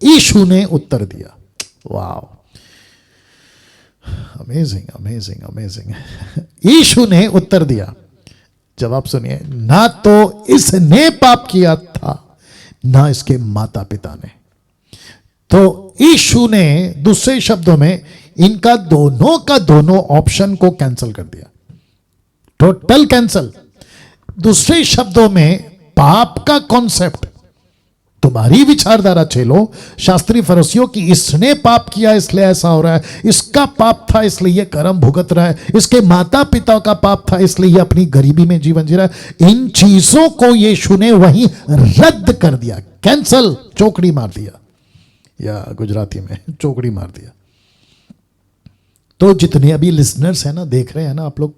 यीशु ने उत्तर दिया। वाह, अमेजिंग अमेजिंग अमेजिंग। यीशु ने उत्तर दिया, जवाब सुनिए, ना तो इसने पाप किया था ना इसके माता पिता ने। तो यीशु ने दूसरे शब्दों में इनका दोनों का दोनों ऑप्शन को कैंसिल कर दिया, टोटल कैंसिल। दूसरे शब्दों में पाप का कॉन्सेप्ट, तुम्हारी विचारधारा चलो शास्त्री फरीसियों की, इसने पाप किया इसलिए ऐसा हो रहा है, इसका पाप था इसलिए ये कर्म भुगत रहा है, इसके माता पिता का पाप था इसलिए ये अपनी गरीबी में जीवन जी रहा है। इन चीजों को यीशु ने वहीं रद्द कर दिया, कैंसल, चौकड़ी मार दिया, या गुजराती में चौकड़ी मार दिया। तो जितने अभी लिसनर्स हैं ना, देख रहे हैं ना आप लोग,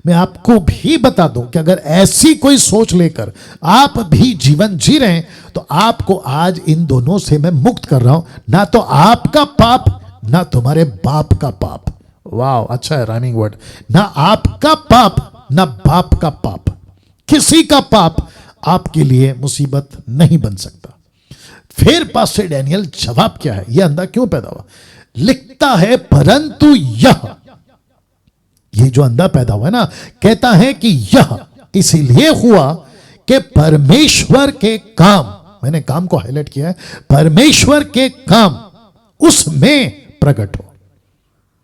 मैं आपको भी बता दूं कि अगर ऐसी कोई सोच लेकर आप भी जीवन जी रहे हैं तो आपको आज इन दोनों से मैं मुक्त कर रहा हूं, ना तो आपका पाप ना तुम्हारे बाप का पाप। वाह, अच्छा है राइमिंग वर्ड। ना आपका पाप ना बाप का पाप, किसी का पाप आपके लिए मुसीबत नहीं बन सकता। फिर पास्टर डैनियल जवाब क्या है, यह अंधा क्यों पैदा हुआ? लिखता है, परंतु ये जो अंधा पैदा हुआ है ना, कहता है कि यह इसीलिए हुआ कि परमेश्वर के काम, मैंने काम को हाईलाइट किया है, परमेश्वर के काम उसमें प्रकट हो।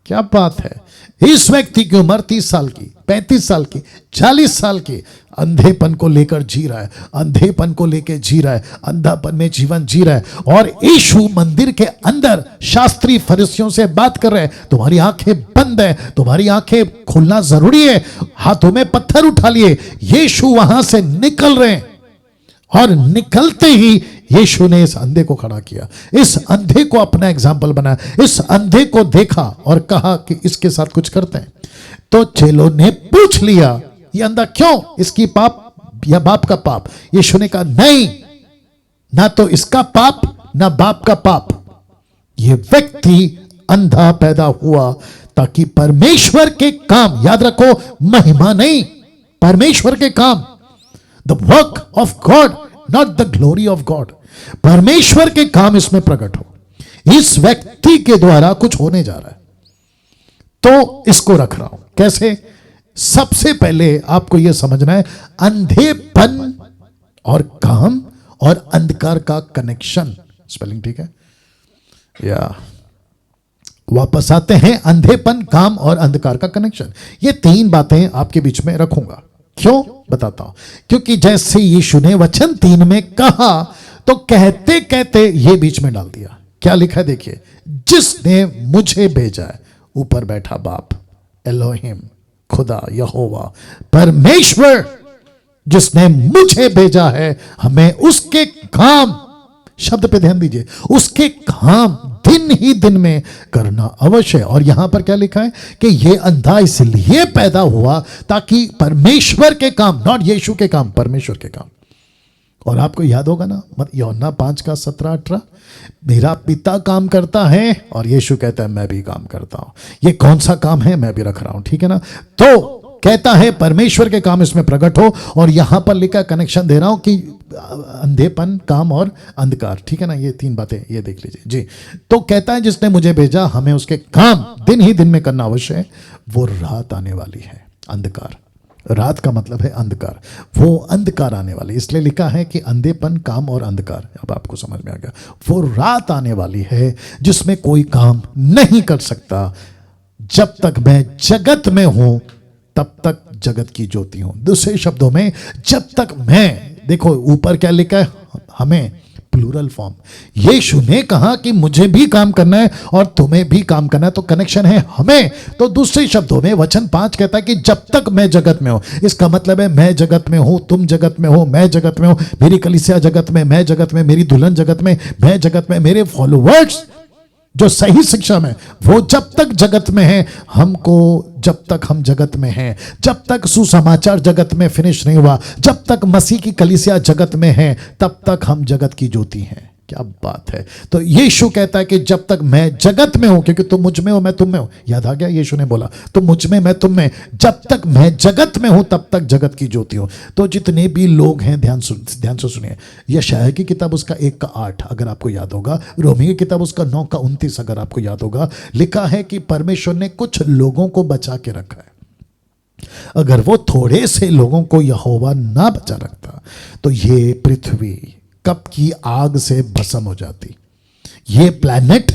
क्या बात है। इस व्यक्ति की उम्र 30 साल की, 35 साल की, 40 साल की, अंधेपन को लेकर जी रहा है, अंधेपन को लेकर जी रहा है, अंधापन में जीवन जी रहा है, और यीशु मंदिर के अंदर शास्त्री फरीसियों से बात कर रहे हैं, तुम्हारी आंखें बंद है, तुम्हारी आंखें खोलना जरूरी है, हाथों में पत्थर उठा लिए। यीशु वहां से निकल रहे हैं और निकलते ही यीशु ने इस अंधे को खड़ा किया, इस अंधे को अपना एग्जाम्पल बनाया, इस अंधे को देखा और कहा कि इसके साथ कुछ करते हैं। तो चेलों ने पूछ लिया, ये अंधा क्यों, इसकी पाप या बाप का पाप? यीशु ने कहा नहीं, ना तो इसका पाप ना बाप का पाप, ये व्यक्ति अंधा पैदा हुआ ताकि परमेश्वर के काम, याद रखो, महिमा नहीं, परमेश्वर के काम, the work of God, not the glory of God, परमेश्वर के काम इसमें प्रकट हो। इस व्यक्ति के द्वारा कुछ होने जा रहा है, तो इसको रख रहा हूं। कैसे? सबसे पहले आपको यह समझना है, अंधेपन और काम और अंधकार का कनेक्शन। स्पेलिंग ठीक है? या वापस आते हैं, अंधेपन, काम और अंधकार का कनेक्शन। ये तीन बातें आपके बीच में रखूंगा। क्यों? बताता हूं। क्योंकि जैसे यीशु ने वचन 3 में कहा, तो कहते कहते ये बीच में डाल दिया। क्या लिखा है देखिए, जिसने मुझे भेजा है, ऊपर बैठा बाप, एलोहिम, खुदा, यहोवा, परमेश्वर, जिसने मुझे भेजा है, हमें उसके काम, शब्द पे ध्यान दीजिए, उसके काम दिन ही दिन में करना अवश्य है। और यहां पर क्या लिखा है कि यह अंधा इसलिए पैदा हुआ ताकि परमेश्वर के काम, नॉट यीशु के काम, परमेश्वर के काम। और आपको याद होगा ना, यूहन्ना 5 का 17-18, मेरा पिता काम करता है और यीशु कहता है मैं भी काम करता हूं। ये कौन सा काम है? मैं भी रख रहा हूं, ठीक है ना? तो कहता है परमेश्वर के काम इसमें प्रकट हो, और यहां पर लिखा, कनेक्शन दे रहा हूं कि अंधेपन, काम और अंधकार, ठीक है ना? ये तीन बातें ये देख लीजिए जी। तो कहता है जिसने मुझे भेजा, हमें उसके काम दिन ही दिन में करना अवश्य है। वो रात आने वाली है, अंधकार, रात का मतलब है अंधकार, वो अंधकार आने वाली, इसलिए लिखा है कि अंधेपन, काम और अंधकार। अब आपको समझ में आ गया, वो रात आने वाली है जिसमें कोई काम नहीं कर सकता। जब तक मैं जगत में हूं तब तक जगत की ज्योति हूं। दूसरे शब्दों में, जब तक मैं, देखो ऊपर क्या लिखा है, हमें, प्लूरल फॉर्म। यीशु ने कहा कि मुझे भी काम करना है और तुम्हें भी काम करना है, तो कनेक्शन है हमें। तो दूसरे शब्दों में वचन 5 कहता है कि जब तक मैं जगत में हूं, इसका मतलब है मैं जगत में हूं, तुम जगत में हो, मैं जगत में हूं, मेरी कलीसिया जगत में, मैं जगत में, मेरी दुल्हन जगत में, मैं जगत में, मेरे फॉलोवर्स जो सही शिक्षा में, वो जब तक जगत में है, हमको, जब तक हम जगत में हैं, जब तक सुसमाचार जगत में फिनिश नहीं हुआ, जब तक मसीह की कलीसिया जगत में है, तब तक हम जगत की ज्योति हैं। क्या बात है। तो यीशु कहता है कि जब तक मैं जगत में हूं, क्योंकि तुम मुझ में हो मैं तुम में हूं, याद आ गया, यीशु ने बोला तुम मुझ में मैं तुम में, जब तक मैं जगत में हूं तब तक जगत की ज्योति हूं। तो जितने भी लोग हैं ध्यान से सुनिए, यशायाह की किताब उसका 1:8 अगर आपको याद होगा, रोमी की किताब उसका 9:29 अगर आपको याद होगा, लिखा है कि परमेश्वर ने कुछ लोगों को बचा के रखा है। अगर वो थोड़े से लोगों को यहोवा ना बचा रखता तो ये पृथ्वी कब की आग से भस्म हो जाती, ये प्लैनेट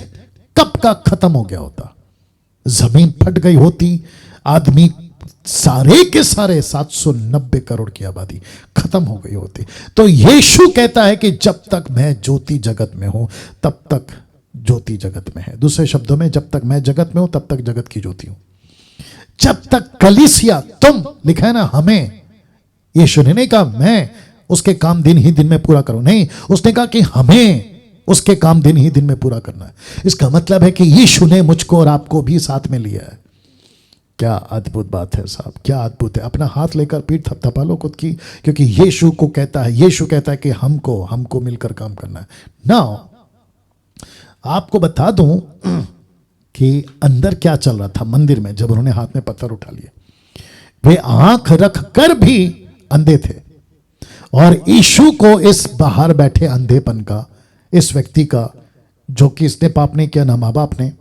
कब का खत्म हो गया होता, जमीन फट गई होती, आदमी सारे के सारे 790 करोड़ की आबादी खत्म हो गई होती। तो यीशु कहता है कि जब तक मैं ज्योति जगत में हूं तब तक ज्योति जगत में है। दूसरे शब्दों में, जब तक मैं जगत में हूं तब तक जगत की ज्योति हूं। जब तक कलीसिया, तुम लिखा है ना हमें, यीशु ने नहीं कहा मैं उसके काम दिन ही दिन में पूरा करूं, नहीं, उसने कहा कि हमें उसके काम दिन ही दिन में पूरा करना है। इसका मतलब है कि यीशु ने मुझको और आपको भी साथ में लिया है। क्या अद्भुत बात है साहब, क्या अद्भुत है। अपना हाथ लेकर पीठ थपथपा लो खुद की, क्योंकि यीशु को कहता है, यीशु कहता है कि हमको मिलकर काम करना है। नाउ आपको बता दूं कि अंदर क्या चल रहा था मंदिर में जब उन्होंने हाथ में पत्थर उठा लिए। वे आंख रख कर भी अंधे थे, और यीशु को इस बाहर बैठे अंधेपन का, इस व्यक्ति का जो कि इसने पाप नहीं किया ना माँ बाप ने,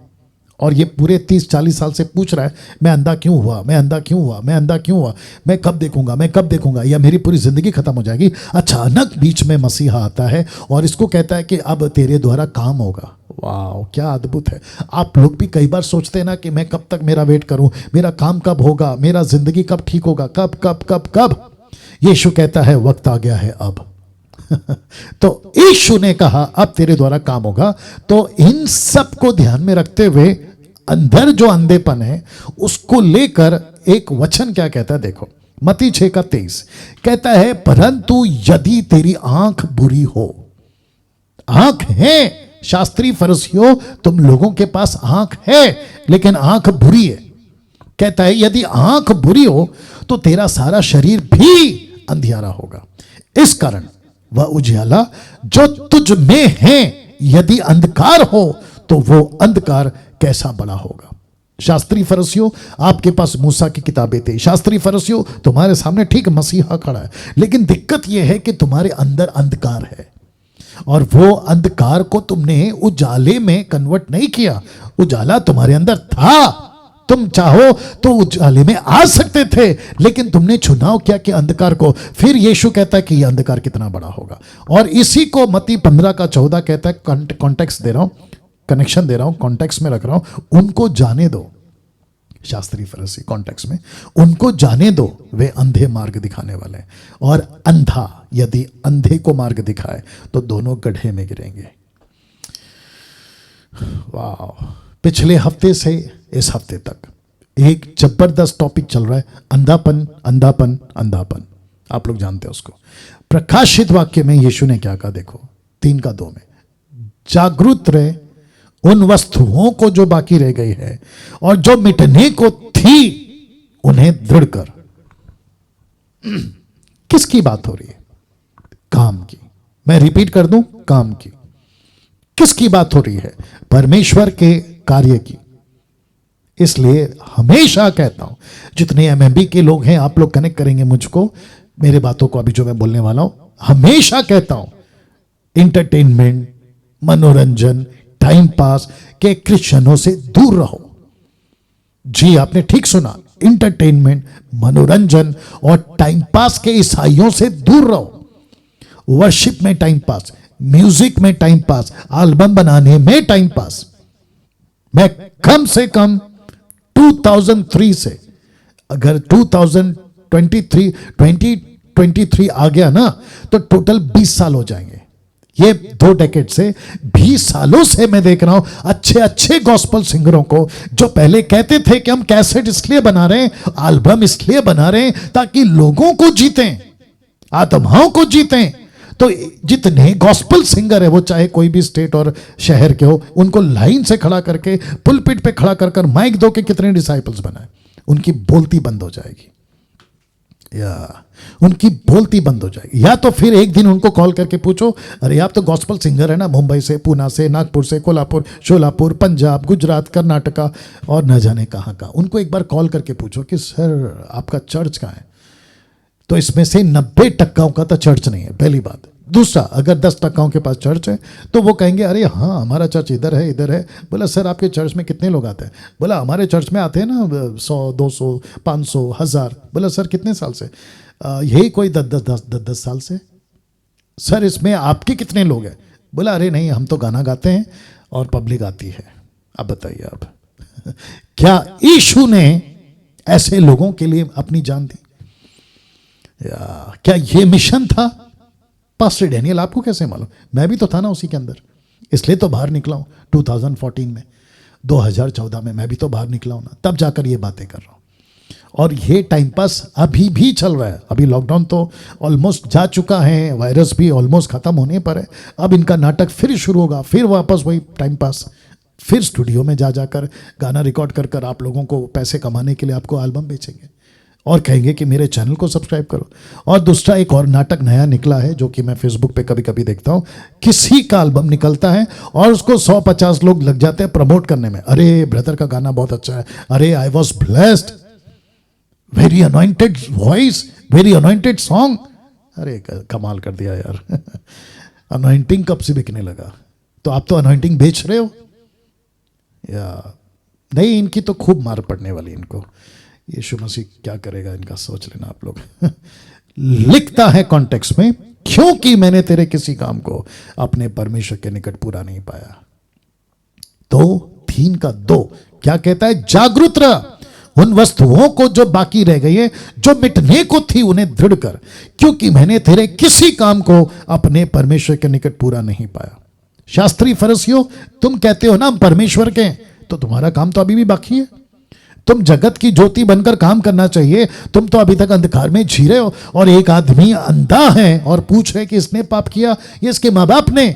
और ये पूरे 30-40 साल से पूछ रहा है मैं अंधा क्यों हुआ, मैं अंधा क्यों हुआ, मैं अंधा क्यों हुआ, मैं कब देखूंगा, मैं कब देखूंगा, या मेरी पूरी जिंदगी खत्म हो जाएगी। अचानक बीच में मसीहा आता है और इसको कहता है कि अब तेरे द्वारा काम होगा। वाह, क्या अद्भुत है। आप लोग भी कई बार सोचते हैं ना कि मैं कब तक मेरा वेट करूं, मेरा काम कब होगा, मेरा जिंदगी कब ठीक होगा, कब कब कब कब। यीशु कहता है वक्त आ गया है अब। तो यीशु ने कहा अब तेरे द्वारा काम होगा। तो इन सब को ध्यान में रखते हुए अंदर जो अंधेपन है उसको लेकर एक वचन क्या कहता है, देखो मत्ती 6:23 कहता है परंतु यदि तेरी आंख बुरी हो, आंख है शास्त्री फरीसियों, तुम लोगों के पास आंख है लेकिन आंख बुरी है। कहता है यदि आंख बुरी हो तो तेरा सारा शरीर भी अंधियारा होगा। इस कारण वह उजियाला जो तुझ में है यदि अंधकार हो तो वो अंधकार कैसा बड़ा होगा। शास्त्री फरीसियों, आपके पास मूसा की किताबें थे, शास्त्री फरीसियों तुम्हारे सामने ठीक मसीहा खड़ा है, लेकिन दिक्कत यह है कि तुम्हारे अंदर अंधकार है और वो अंधकार को तुमने उजाले में कन्वर्ट नहीं किया। उजाला तुम्हारे अंदर था, तुम चाहो तो उजाले में आ सकते थे, लेकिन तुमने चुनाव किया कि अंधकार को। फिर यीशु कहता है कि यह अंधकार कितना बड़ा होगा, और इसी को मत्ती 15:14 कहता है। कॉन्टेक्स्ट दे रहा हूं, कनेक्शन दे रहा हूं, कॉन्टेक्स्ट में रख रहा हूं। उनको जाने दो, शास्त्री फरीसी कॉन्टेक्स्ट में, उनको जाने दो, वे अंधे मार्ग दिखाने वाले हैं, और अंधा यदि अंधे को मार्ग दिखाए तो दोनों गड्ढे में गिरेंगे। वाह, पिछले हफ्ते से इस हफ्ते तक एक जबरदस्त टॉपिक चल रहा है, अंधापन अंधापन अंधापन। आप लोग जानते हैं उसको। प्रकाशित वाक्य में यीशु ने क्या कहा, देखो 3:2 में, जागरूक रहे उन वस्तुओं को जो बाकी रह गई है और जो मिटने को थी उन्हें दृढ़ कर। किसकी बात हो रही है? काम की। मैं रिपीट कर दूं, काम की। किसकी बात हो रही है? परमेश्वर के कार्य की। इसलिए हमेशा कहता हूं, जितने एमएमबी के लोग हैं, आप लोग कनेक्ट करेंगे मुझको, मेरे बातों को अभी जो मैं बोलने वाला हूं, हमेशा कहता हूं इंटरटेनमेंट, मनोरंजन, टाइम पास के क्रिश्चियनों से दूर रहो। जी आपने ठीक सुना, इंटरटेनमेंट, मनोरंजन और टाइम पास के ईसाइयों से दूर रहो। वर्शिप में टाइम पास, म्यूजिक में टाइम पास, एल्बम बनाने में टाइम पास। मैं कम से कम 2003 से, अगर 2023 आ गया ना तो टोटल 20 साल हो जाएंगे। ये 2 डेकेड से 20 सालों से मैं देख रहा हूं अच्छे अच्छे गॉस्पल सिंगरों को, जो पहले कहते थे कि हम कैसेट इसलिए बना रहे हैं, एल्बम इसलिए बना रहे हैं ताकि लोगों को जीतें, आत्माओं को जीतें। तो जितने गॉस्पल सिंगर है, वो चाहे कोई भी स्टेट और शहर के हो, उनको लाइन से खड़ा करके पुलपिट पे खड़ा कर माइक दो के कितने डिसाइपल्स बनाए, उनकी बोलती बंद हो जाएगी। या उनकी बोलती बंद हो जाएगी। या तो फिर एक दिन उनको कॉल करके पूछो, अरे आप तो गॉस्पल सिंगर है ना, मुंबई से, पूना से, नागपुर से, कोल्हापुर, शोलापुर, पंजाब, गुजरात, कर्नाटका और न जाने कहाँ का। उनको एक बार कॉल करके पूछो कि सर आपका चर्च कहाँ है, तो इसमें से 90% का तो चर्च नहीं है, पहली बात। दूसरा, अगर 10% के पास चर्च है तो वो कहेंगे अरे हाँ हमारा चर्च इधर है इधर है। बोला सर आपके चर्च में कितने लोग आते हैं? बोला हमारे चर्च में आते हैं ना 100, 200, 500, 1000। बोला सर कितने साल से? यही कोई 10 साल से। सर इसमें आपके कितने लोग हैं? बोला अरे नहीं हम तो गाना गाते हैं और पब्लिक आती है। अब बताइए आप क्या यीशु ने ऐसे लोगों के लिए अपनी जान दी? या क्या ये मिशन था? पास्टर डैनियल आपको कैसे मालूम? मैं भी तो था ना उसी के अंदर, इसलिए तो बाहर निकला हूं 2014 में, 2014 में मैं भी तो बाहर निकला हूं ना, तब जाकर ये बातें कर रहा हूं। और ये टाइम पास अभी भी चल रहा है। अभी लॉकडाउन तो ऑलमोस्ट जा चुका है, वायरस भी ऑलमोस्ट खत्म होने पर है। अब इनका नाटक फिर शुरू होगा, फिर वापस वही टाइम पास, फिर स्टूडियो में जा जाकर गाना रिकॉर्ड कर कर आप लोगों को पैसे कमाने के लिए आपको एल्बम बेचेंगे और कहेंगे कि मेरे चैनल को सब्सक्राइब करो। और दूसरा एक और नाटक नया निकला है जो कि मैं फेसबुक पे कभी कभी देखता हूँ, किसी का एल्बम निकलता है और उसको 100-50 लोग लग जाते हैं प्रमोट करने में। अरे ब्रदर का गाना बहुत अच्छा है, अरे I was blessed, very anointed voice, very anointed song. अरे कमाल कर दिया यार अनॉइंटिंग कब से बिकने लगा? तो आप तो अनॉइंटिंग बेच रहे हो या नहीं? इनकी तो खूब मार पड़ने वाली इनको। यीशु मसीह क्या करेगा इनका सोच लेना आप लोग लिखता है कॉन्टेक्स्ट में, क्योंकि मैंने तेरे किसी काम को अपने परमेश्वर के निकट पूरा नहीं पाया। तो 3:2 क्या कहता है? जागरूक रह उन वस्तुओं को जो बाकी रह गई है, जो मिटने को थी उन्हें दृढ़ कर, क्योंकि मैंने तेरे किसी काम को अपने परमेश्वर के निकट पूरा नहीं पाया। शास्त्री फरीसियों, तुम कहते हो ना हम परमेश्वर के, तो तुम्हारा काम तो अभी भी बाकी है। तुम जगत की ज्योति बनकर काम करना चाहिए, तुम तो अभी तक अंधकार में जी रहे हो। और एक आदमी अंधा है और पूछ रहे कि इसने पाप किया, ये इसके माँ बाप ने।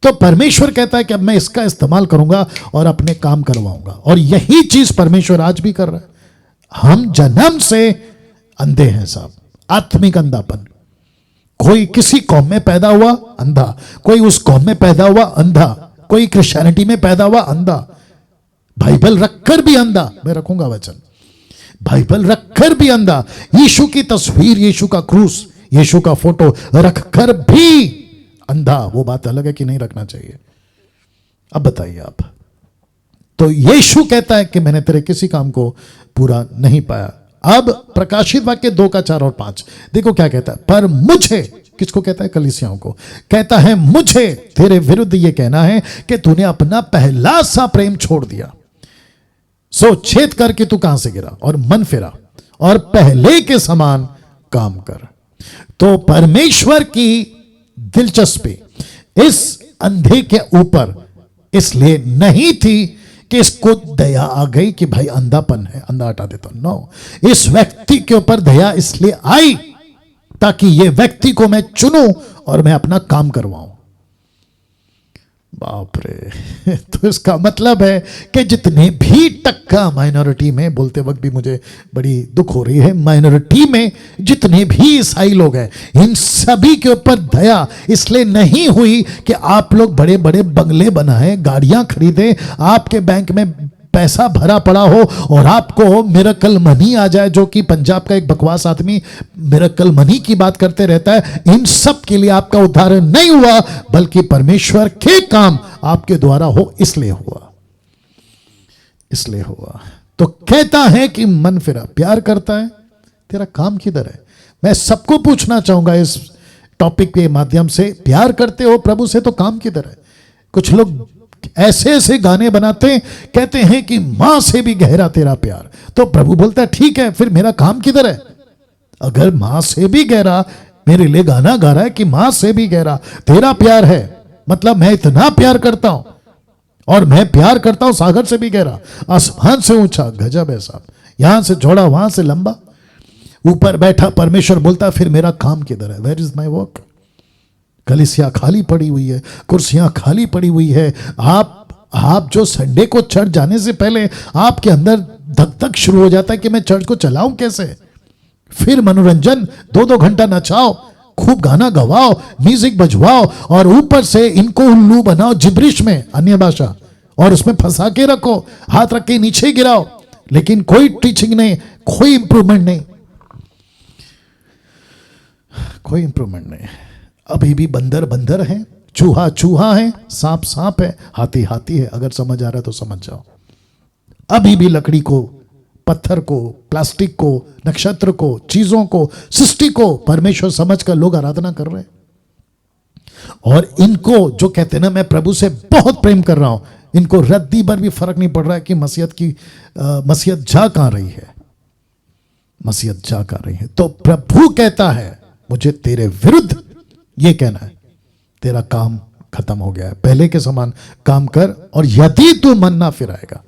तो परमेश्वर कहता है कि अब मैं इसका इस्तेमाल करूंगा और अपने काम करवाऊंगा। और यही चीज परमेश्वर आज भी कर रहा है। हम जन्म से अंधे हैं साहब, आत्मिक अंधापन। कोई किसी कौम में पैदा हुआ अंधा, कोई उस कौम में पैदा हुआ अंधा, कोई क्रिश्चियनिटी में पैदा हुआ अंधा, बाइबल रखकर भी अंधा। मैं रखूंगा वचन, बाइबल रखकर भी अंधा, यीशु की तस्वीर, यीशु का क्रूस, यीशु का फोटो रखकर भी अंधा। वो बात अलग है कि नहीं रखना चाहिए। अब बताइए आप। तो यीशु कहता है कि मैंने तेरे किसी काम को पूरा नहीं पाया। अब प्रकाशित वाक्य 2:4 और 5 देखो क्या कहता है। पर मुझे, किसको कहता है? कलीसियाओं को कहता है, मुझे तेरे विरुद्ध यह कहना है कि तूने अपना पहला सा प्रेम छोड़ दिया। सो छेद करके तू कहां से गिरा और मन फिरा और पहले के समान काम कर। तो परमेश्वर की दिलचस्पी इस अंधे के ऊपर इसलिए नहीं थी कि इसको दया आ गई कि भाई अंधापन है, अंधा हटा देता। नो, इस व्यक्ति के ऊपर दया इसलिए आई ताकि ये व्यक्ति को मैं चुनूं और मैं अपना काम करवाऊं। बाप रे तो इसका मतलब है कि जितने भी टक्का माइनॉरिटी में, बोलते वक्त भी मुझे बड़ी दुख हो रही है, माइनॉरिटी में जितने भी ईसाई लोग हैं, इन सभी के ऊपर दया इसलिए नहीं हुई कि आप लोग बड़े बड़े बंगले बनाए, गाड़ियां खरीदे, आपके बैंक में पैसा भरा पड़ा हो और आपको मिरेकल मनी आ जाए, जो कि पंजाब का एक बकवास आदमी मिरेकल मनी की बात करते रहता है। इन सब के लिए आपका उद्धार नहीं हुआ, बल्कि परमेश्वर के काम आपके द्वारा हो इसलिए हुआ, इसलिए हुआ। तो कहता है कि मन फिरा, प्यार करता है, तेरा काम किधर है? मैं सबको पूछना चाहूंगा इस टॉपिक के माध्यम से, प्यार करते हो प्रभु से तो काम किधर है? कुछ लोग ऐसे ऐसे गाने बनाते, कहते हैं कि मां से भी गहरा तेरा प्यार। तो प्रभु बोलता है ठीक है, फिर मेरा काम किधर है? अगर मां से भी गहरा मेरे लिए गाना गा रहा है कि मां से भी गहरा तेरा प्यार है, मतलब मैं इतना प्यार करता हूं, और मैं प्यार करता हूं सागर से भी गहरा, आसमान से ऊंचा। गजब है साहब, यहां से चौड़ा वहां से लंबा, ऊपर बैठा परमेश्वर बोलता है फिर मेरा काम किधर है? Where is my work? कलीसिया खाली पड़ी हुई है, कुर्सियां खाली पड़ी हुई है। आप जो संडे को चर्च जाने से पहले आपके अंदर धक धक शुरू हो जाता है कि मैं चर्च को चलाऊं कैसे, फिर मनोरंजन, 2-2 घंटा नचाओ, खूब गाना गवाओ, म्यूजिक बजवाओ और ऊपर से इनको उल्लू बनाओ जिब्रिश में, अन्य भाषा, और उसमें फंसा के रखो, हाथ रख के नीचे गिराओ, लेकिन कोई टीचिंग नहीं, कोई इंप्रूवमेंट नहीं, कोई इंप्रूवमेंट नहीं। अभी भी बंदर बंदर है, चूहा चूहा है, सांप सांप है, हाथी हाथी है। अगर समझ आ रहा है तो समझ जाओ। अभी भी लकड़ी को, पत्थर को, प्लास्टिक को, नक्षत्र को, चीजों को, सृष्टि को परमेश्वर समझकर लोग आराधना कर रहे हैं। और इनको जो कहते हैं ना मैं प्रभु से बहुत प्रेम कर रहा हूं, इनको रद्दी भर भी फर्क नहीं पड़ रहा है कि मसीहत जा कहां रही है, मसीहत जा कहां रही है। तो प्रभु कहता है मुझे तेरे विरुद्ध ये कहना है, तेरा काम खत्म हो गया है, पहले के समान काम कर, और यदि तू मन ना फिराएगा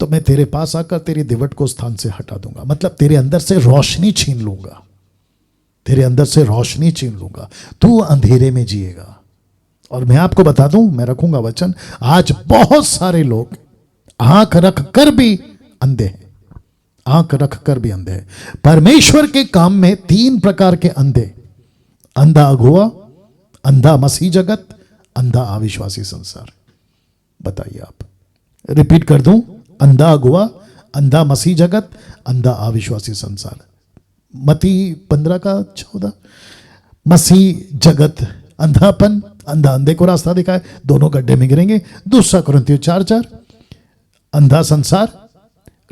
तो मैं तेरे पास आकर तेरी दिवट को स्थान से हटा दूंगा। मतलब तेरे अंदर से रोशनी छीन लूंगा, तेरे अंदर से रोशनी छीन लूंगा, तू अंधेरे में जिएगा। और मैं आपको बता दूं, मैं रखूंगा वचन, आज बहुत सारे लोग आंख रख कर भी अंधे हैं, आंख रख कर भी अंधे हैं। परमेश्वर के काम में 3 प्रकार के अंधे, अंधा अगुआ, अंधा मसीह जगत, अंधा अविश्वासी संसार। बताइए आप, रिपीट कर दूं, अंधा अगुआ, अंधा मसीह जगत, अंधा अविश्वासी संसार। मती 15:14, मसीह जगत अंधापन, अंधा अंधे को रास्ता दिखाए, दोनों गड्ढे में गिरेंगे। 2 कुरिन्थियों 4:4, अंधा संसार,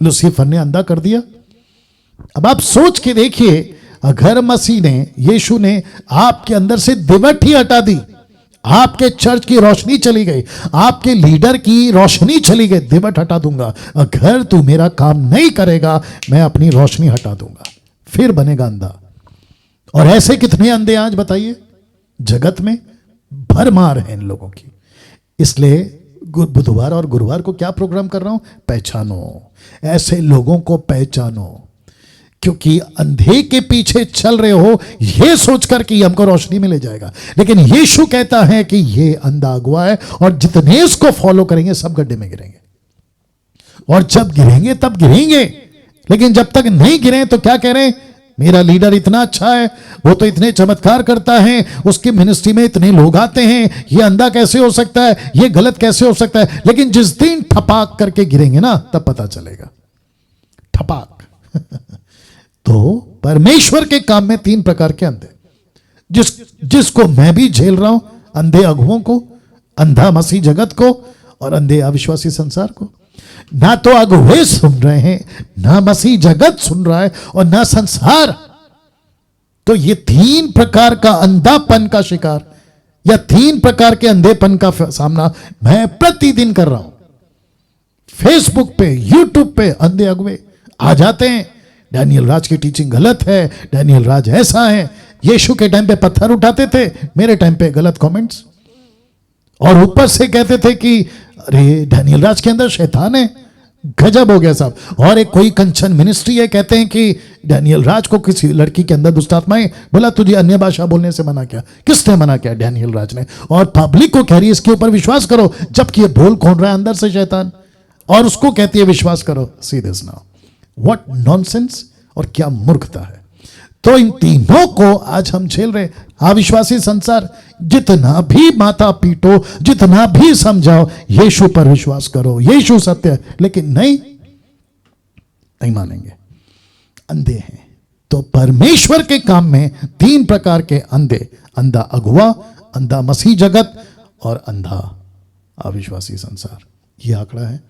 लूसीफर ने अंधा कर दिया। अब आप सोच के देखिए, अगर मसीह ने, यीशु ने आपके अंदर से दिवट ही हटा दी, आपके चर्च की रोशनी चली गई, आपके लीडर की रोशनी चली गई, दिवट हटा दूंगा। अगर तू मेरा काम नहीं करेगा मैं अपनी रोशनी हटा दूंगा, फिर बनेगा अंधा। और ऐसे कितने अंधे आज बताइए, जगत में भरमार है इन लोगों की। इसलिए बुधवार और गुरुवार को क्या प्रोग्राम कर रहा हूं, पहचानो, ऐसे लोगों को पहचानो, क्योंकि अंधे के पीछे चल रहे हो यह सोचकर कि हमको रोशनी में ले जाएगा, लेकिन यीशु कहता है कि यह अंधा अगुआ है और जितने इसको फॉलो करेंगे सब गड्ढे में गिरेंगे। और जब गिरेंगे तब गिरेंगे, लेकिन जब तक नहीं गिरे तो क्या कह रहे हैं, मेरा लीडर इतना अच्छा है, वो तो इतने चमत्कार करता है, उसकी मिनिस्ट्री में इतने लोग आते हैं, ये अंधा कैसे हो सकता है, ये गलत कैसे हो सकता है। लेकिन जिस दिन ठपाक करके गिरेंगे ना, तब पता चलेगा, ठपाक। तो परमेश्वर के काम में 3 प्रकार के अंधे, जिसको मैं भी झेल रहा हूं, अंधे अगुओं को, अंधा मसीह जगत को, और अंधे अविश्वासी संसार को। ना तो अगुए सुन रहे हैं, ना मसीह जगत सुन रहा है, और ना संसार। तो ये 3 प्रकार का अंधापन का शिकार, या 3 प्रकार के अंधेपन का सामना मैं प्रतिदिन कर रहा हूं। फेसबुक पे, यूट्यूब पे अंधे अगुए आ जाते हैं, डैनियल राज की टीचिंग गलत है, डैनियल राज ऐसा है। यीशु के टाइम पे पत्थर उठाते थे, मेरे टाइम पे गलत कमेंट्स, और ऊपर से कहते थे कि अरे डैनियल राज के अंदर शैतान है। गजब हो गया साहब। और एक कोई कंचन मिनिस्ट्री है, कहते हैं कि डैनियल राज को किसी लड़की के अंदर दुष्ट आत्माएं, बोला तुझे अन्य भाषा बोलने से मना किया। किसने मना किया? डैनियल राज ने। और पब्लिक को कह रही है इसके ऊपर विश्वास करो, जबकि ये बोल कौन रहा है अंदर से? शैतान। और उसको कहती है विश्वास करो। See this now, what nonsense, और क्या मूर्खता है। तो इन तीनों को आज हम झेल रहे। अविश्वासी संसार, जितना भी माथा पीटो, जितना भी समझाओ, यीशु पर विश्वास करो, यीशु सत्य है, लेकिन नहीं मानेंगे, अंधे हैं। तो परमेश्वर के काम में 3 प्रकार के अंधे, अंधा अगुआ, अंधा मसीह जगत, और अंधा अविश्वासी संसार। यह आंकड़ा है।